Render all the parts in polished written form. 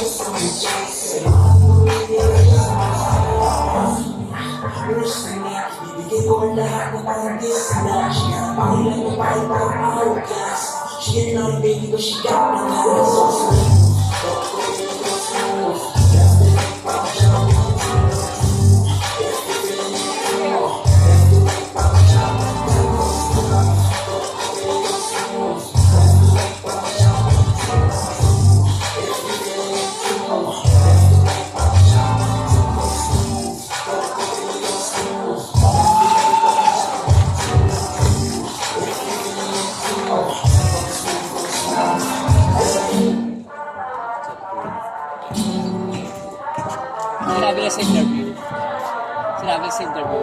Bibigay ko ang lahat na parang disnatch. Pangilan mo pa rin parang hourglass. She and I, baby, but she got me now. So smooth. Sinabi niya sa interview. Sinabi sa interview.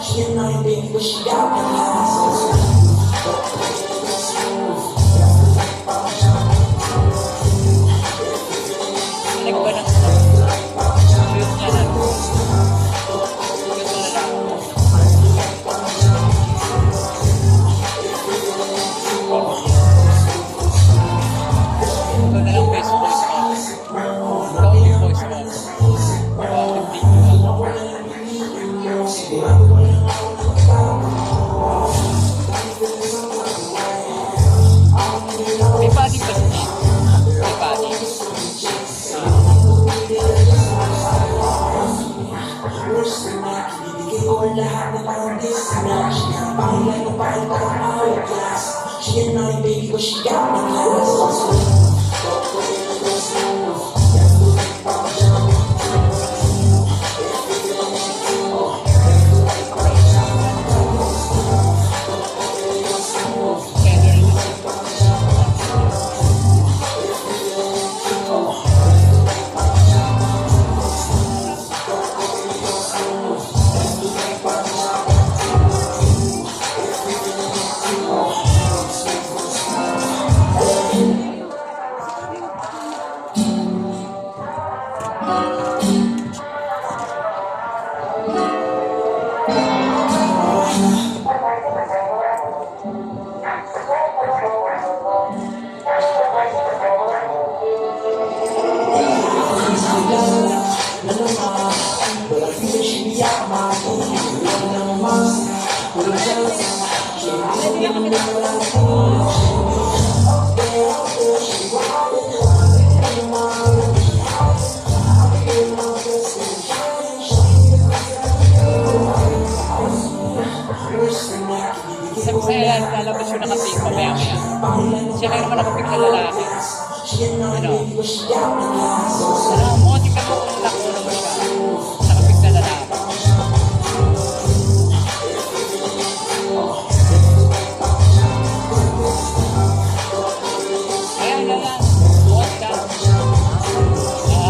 She and I, baby, but she got me now. So Ano ba ng shoot niya na? Ito na lang best voice mo. Ito yung voice mo. May body pa siya. May body. bibigay ko ang lahat na parang disnatch. Pangilan mo pa rin parang hourglass. She and I, baby, but she got me now. So smooth. Sabi sa'yo, lalabas yung nakating mamaya-maya. Siya kayo naman nakapig na lalaki. Ano? Mukhang tingnan mo kung nakulo mo siya. Nakapig na lalaki. Ayan. Bukas ka.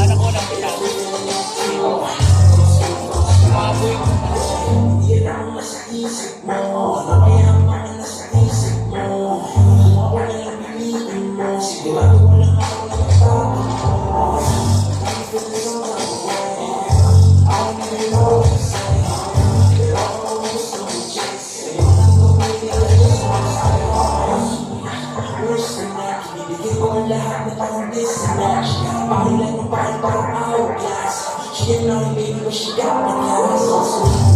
Nakulang siya. Maboy mo. Pangilan mo pa rin parang hourglass. She and I, baby, but she got me now. So smooth.